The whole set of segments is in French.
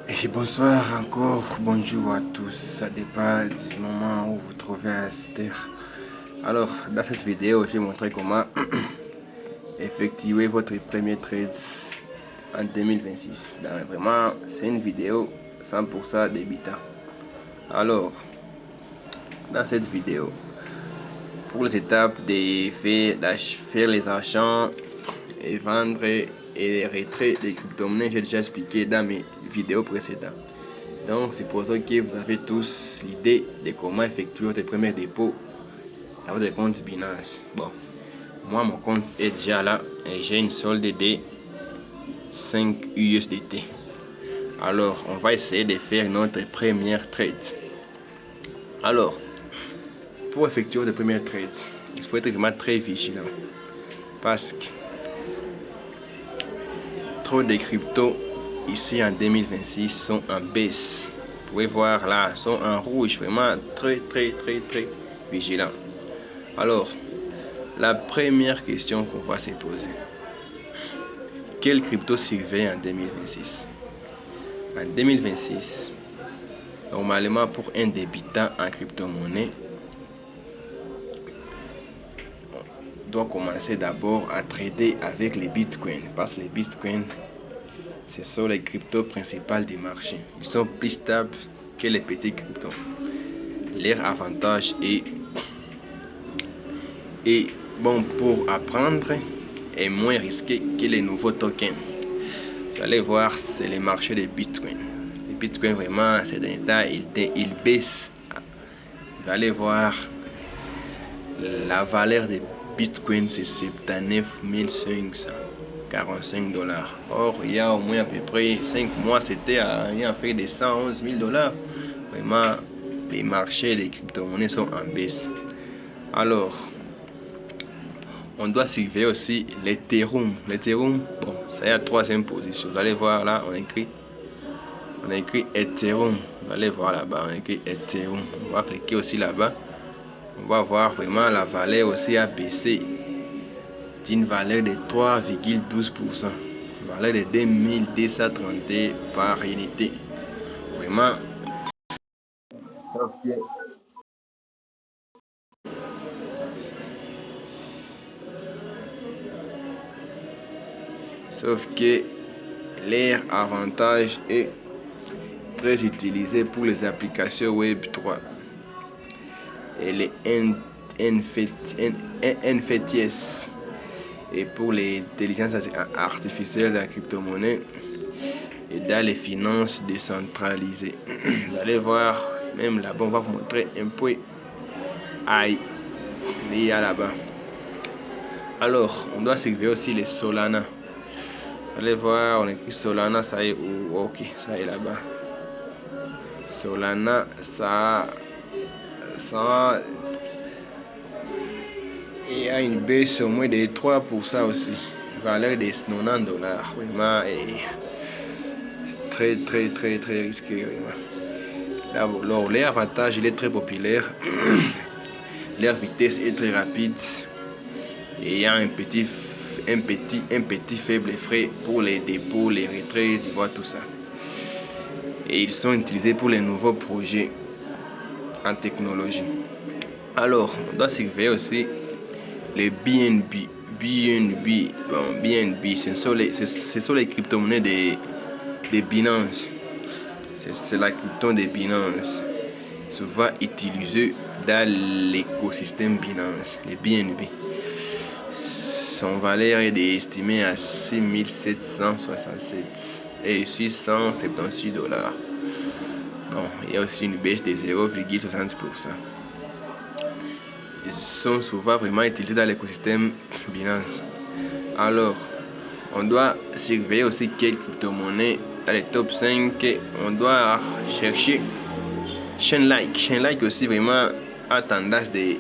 Et bonsoir encore, bonjour à tous, ça dépend du moment où vous trouvez à cette heure. Alors, dans cette vidéo, je vais montrer comment effectuer votre premier trade en 2026. Donc, vraiment, c'est une vidéo 100% débutant. Alors, dans cette vidéo, pour les étapes de faire les achats et vendre et les retraits des crypto-monnaies, j'ai déjà expliqué dans mes vidéos précédentes. Donc, c'est pour ça que vous avez tous l'idée de comment effectuer votre premier dépôt à votre compte Binance. Bon, moi, mon compte est déjà là et j'ai une solde de 5 USDT. Alors, on va essayer de faire notre première trade. Alors, pour effectuer votre première trade, il faut être vraiment très vigilant parce que trop de cryptos ici en 2026 sont en baisse. Vous pouvez voir là, sont en rouge, vraiment très vigilant. Alors, la première question qu'on va se poser, quelle crypto surveille en 2026? En 2026, normalement pour un débutant en crypto-monnaie, on doit commencer d'abord à trader avec les bitcoins parce que les bitcoins, ce sont les cryptos principales du marché. Ils sont plus stables que les petits cryptos. Leur avantage est bon pour apprendre et moins risqué que les nouveaux tokens. Vous allez voir, c'est le marché des bitcoins. Les bitcoins, vraiment, c'est d'un temps, ils baissent. Vous allez voir, la valeur des bitcoins, c'est 79 545 dollars. Or, il y a au moins à peu près 5 mois, c'était à fait des 111 000 dollars. Vraiment, les marchés des crypto-monnaies sont en baisse. Alors, on doit surveiller aussi l'Ethereum. L'Ethereum, bon, c'est la troisième position. Vous allez voir là, on écrit Ethereum. Vous allez voir là-bas, on écrit Ethereum. On va cliquer aussi là-bas. On va voir vraiment la valeur aussi a baissé d'une valeur de 3,12%. Valeur de 2231 par unité. Vraiment. Sauf que leur avantage est très utilisé pour les applications Web 3 et les NFTs et pour l'intelligence artificielle de la crypto-monnaie et dans les finances décentralisées. Vous allez voir, même là-bas, on va vous montrer un peu. Aïe, il y a là-bas. Alors, on doit surveiller aussi les Solana. Vous allez voir, on écrit Solana, ça est où? Ok, ça est là-bas. Solana, ça il y a une baisse au moins de 3% aussi. Valeur de 90 dollars. Vraiment, très risqué. Vraiment. Leur avantage, il est très populaire. Leur vitesse est très rapide. Et il y a un petit faible frais pour les dépôts, les retraits, tu vois tout ça. Et ils sont utilisés pour les nouveaux projets en technologie. Alors, on doit surveiller aussi les BNB. BNB, ce sont les crypto-monnaies de Binance. C'est la crypto de Binance. Souvent utilisée dans l'écosystème Binance, les BNB. Son valeur est estimée à 6767 et 676 dollars. Bon, il y a aussi une baisse de 0,60%. Ils sont souvent vraiment utilisés dans l'écosystème Binance. Alors, on doit surveiller aussi quelques crypto-monnaies dans les top 5. On doit chercher Chainlike. Chainlike aussi vraiment a tendance de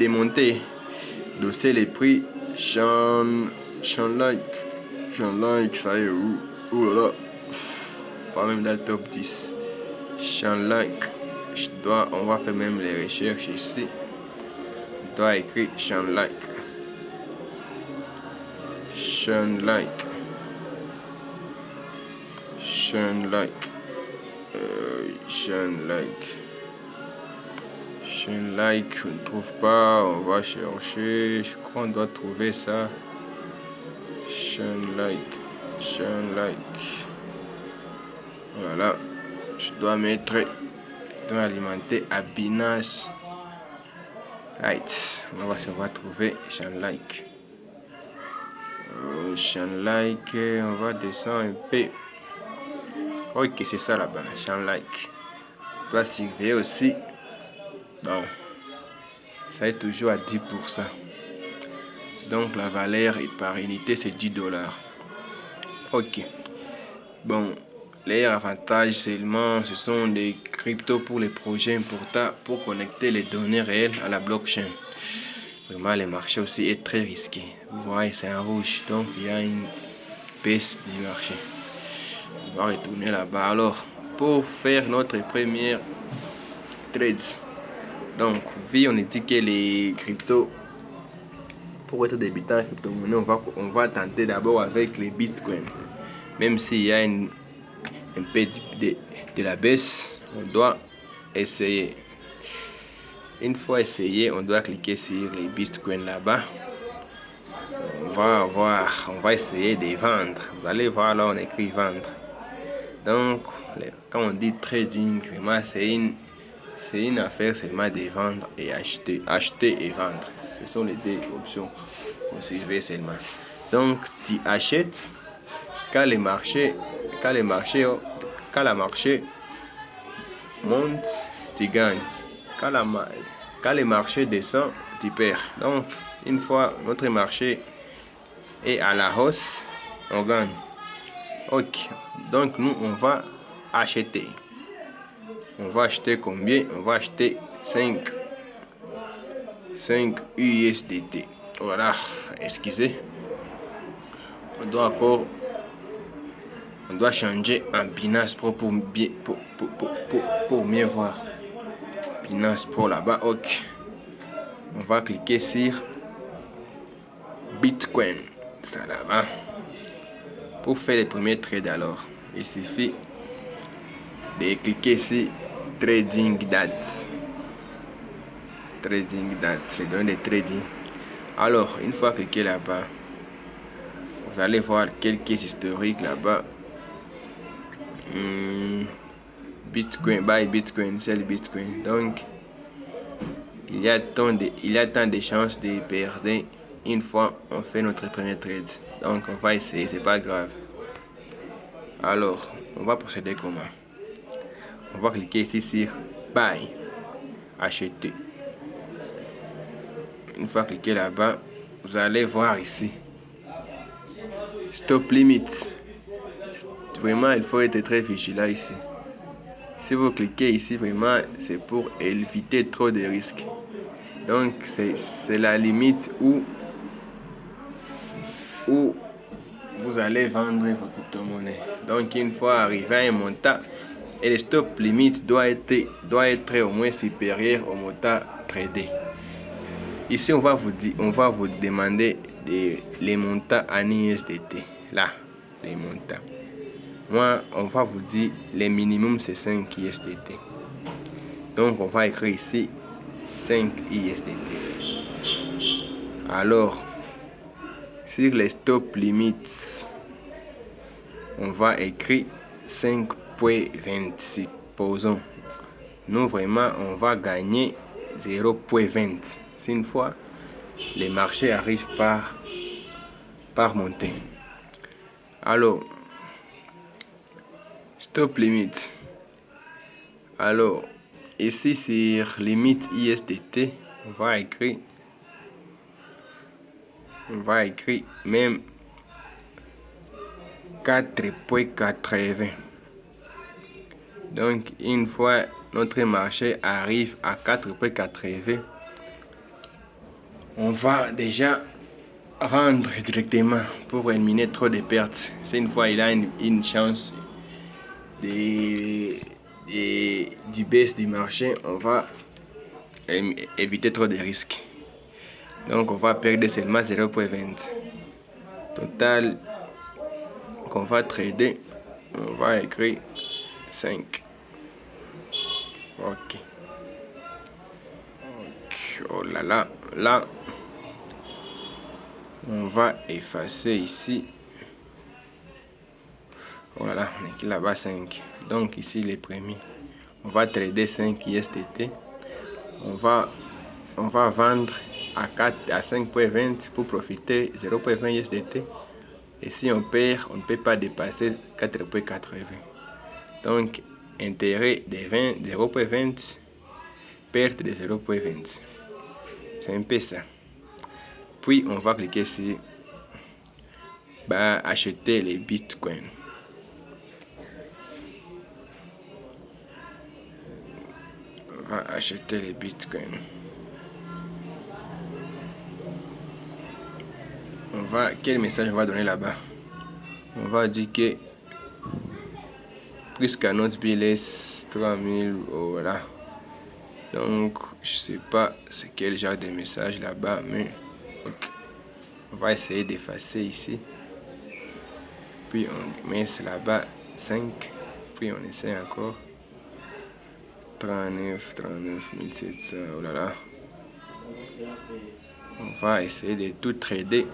monter, d'hausser les prix. Chainlike, ça y est où? Oh là là, pas même dans le top 10. Chainlike, on va faire même les recherches ici. On doit écrire Chainlike. chaîne like. Chaîne like, on ne trouve pas, on va chercher, je crois qu'on doit trouver ça. Chaîne like. Voilà, je dois mettre, alimenter à Binance. Right, on va trouver chaîne like. Chaîne like, on va descendre un peu. Ok, c'est ça là-bas, chaîne like. On doit surveiller aussi. Bon, ça est toujours à 10%. Donc la valeur par unité c'est $10. Ok. Bon, les avantages seulement, ce sont des cryptos pour les projets importants pour connecter les données réelles à la blockchain. Vraiment, le marché aussi est très risqué. Vous voyez, c'est en rouge, donc il y a une baisse du marché. On va retourner là-bas. Alors, pour faire notre première trade, donc, vu on dit que les cryptos, pour être débutant en crypto-monnaie, on va tenter d'abord avec les bitcoins. Même s'il y a un peu de la baisse, on doit essayer. Une fois essayé, on doit cliquer sur les bitcoins là-bas. On va essayer de vendre. Vous allez voir là, on écrit vendre. Donc, quand on dit trading, vraiment, c'est une affaire seulement de vendre et acheter. Acheter et vendre. Ce sont les deux options qu'on suivait seulement. Donc, tu achètes quand le marché monte, tu gagnes. Quand le marché descend, tu perds. Donc, une fois notre marché est à la hausse, on gagne. Ok, donc nous, on va acheter. On va acheter combien? On va acheter 5 USDT. Voilà, excusez. On doit changer en Binance Pro pour mieux voir. Binance Pro là-bas, ok. On va cliquer sur Bitcoin. Ça là-bas. Pour faire les premiers trades alors, il suffit de cliquer sur Trading Dates. Trading Dates, les données de trading. Alors, une fois cliqué là-bas, vous allez voir quelques historiques là-bas. Bitcoin, buy Bitcoin, sell Bitcoin. Donc, il y a tant de chances de perdre une fois on fait notre premier trade. Donc, on va essayer, c'est pas grave. Alors, on va procéder comment? On va cliquer ici sur buy, acheter. Une fois cliqué là-bas, vous allez voir ici stop limit. Vraiment, il faut être très vigilant ici. Si vous cliquez ici, vraiment, c'est pour éviter trop de risques. Donc, c'est la limite où vous allez vendre vos crypto-monnaies. Donc, une fois arrivé à un montant, et le stop limit doit être au moins supérieur au montant tradé. Ici, on va vous demander les montants en USDT. Là, les montants. Moi, on va vous dire les minimums, c'est 5 USDT. Donc, on va écrire ici 5 USDT. Alors, sur les stop limits, on va écrire 5.26. Posons. Nous, vraiment, on va gagner 0.20. C'est une fois les marchés arrivent par monter. Alors, stop limit. Alors, ici sur limite ISDT, on va écrire même 4.80. Donc, une fois notre marché arrive à 4.80, on va déjà rendre directement pour éliminer trop de pertes. C'est une fois il a une chance du baisse du marché, on va éviter trop de risques. Donc on va perdre seulement 0.20. Total qu'on va trader On va écrire 5. Ok. Oh là là. Là, on va effacer ici. Voilà, on écrit là-bas 5. Donc ici les premiers. On va trader 5 USDT. On va vendre à 5.20 pour profiter 0.20 USDT. Et si on perd, on ne peut pas dépasser 4.80. Donc, intérêt de 0.20, perte de 0.20. C'est un peu ça. Puis, on va cliquer sur acheter les bitcoins. On va acheter les bitcoins. Quel message on va donner là-bas? On va dire que plus qu'à notre bill est 3000, voilà. Donc, je sais pas c'est quel genre de message là-bas, mais okay. On va essayer d'effacer ici. Puis on met là-bas 5. Puis on essaie encore. 39 700, oh là là. On va essayer de tout trader.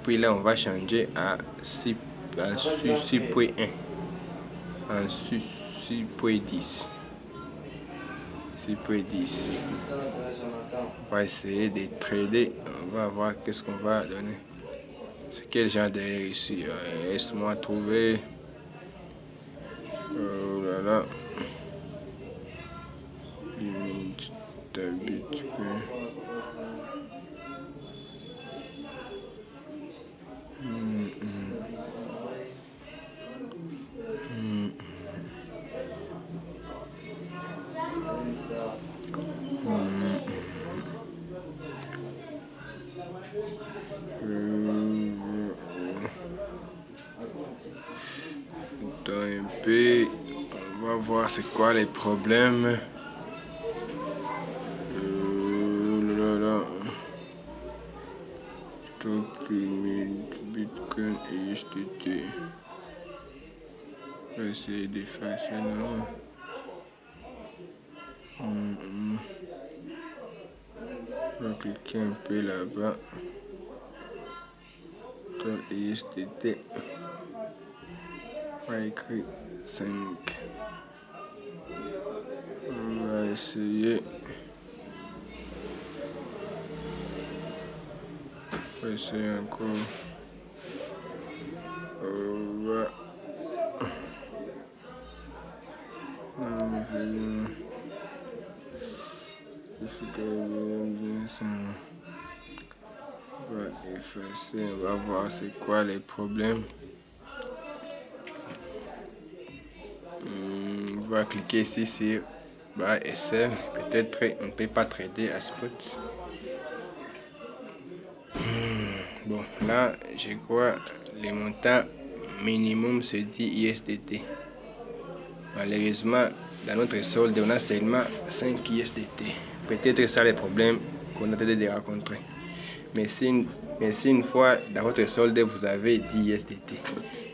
Puis là, on va changer à 6.1. En 6.10. 6.10. On va essayer de trader. On va voir qu'est-ce qu'on va donner. C'est quel genre de ici? Laisse-moi trouver. Oh là là. Limite de Bitcoin. Un peu, on va voir c'est quoi les problèmes. Stock limit Bitcoin et USDT. On va essayer d'effacer là. On va cliquer un peu là-bas. Stock USDT. On va écrire 5. On va essayer. On va essayer encore. On va. On va effacer, on va voir c'est quoi les problèmes. On va cliquer ici sur SL. Peut-être on ne peut pas trader à spot. Bon, là, je crois les montants minimum c'est 10 USDT. Malheureusement, dans notre solde, on a seulement 5 USDT. Peut-être ça le problème qu'on a de rencontrer. Mais si une fois dans votre solde, vous avez 10 USDT,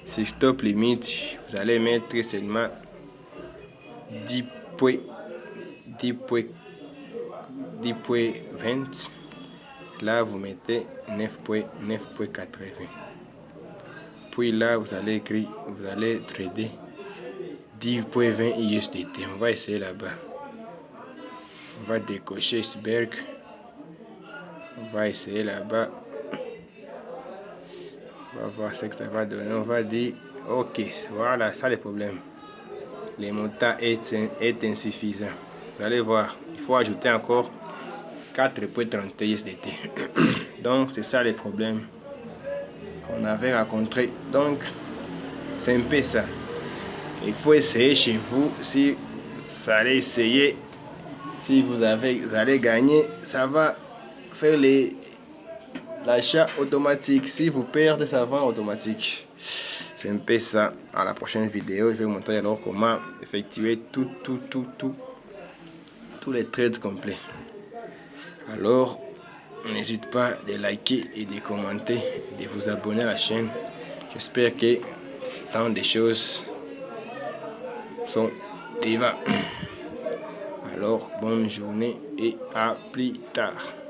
si stop limite, vous allez mettre seulement 10.20. Là, vous mettez 9.80. Puis là, vous allez trader 10.20 USDT. On va essayer là-bas. On va décocher iceberg. On va essayer là-bas. On va voir ce que ça va donner. On va dire, ok, voilà, ça le problème. Le montant est insuffisant. Vous allez voir, il faut ajouter encore 4.30 USDT. Donc, c'est ça le problème qu'on avait rencontré. Donc, c'est un peu ça. Il faut essayer chez vous. Si vous allez essayer, si vous allez gagner, ça va faire l'achat automatique. Si vous perdez, ça va automatique. C'est un peu ça. À la prochaine vidéo, je vais vous montrer alors comment effectuer tous les trades complets. Alors, n'hésitez pas de liker et de commenter, de vous abonner à la chaîne. J'espère que tant de choses sont devant. Alors, bonne journée et à plus tard.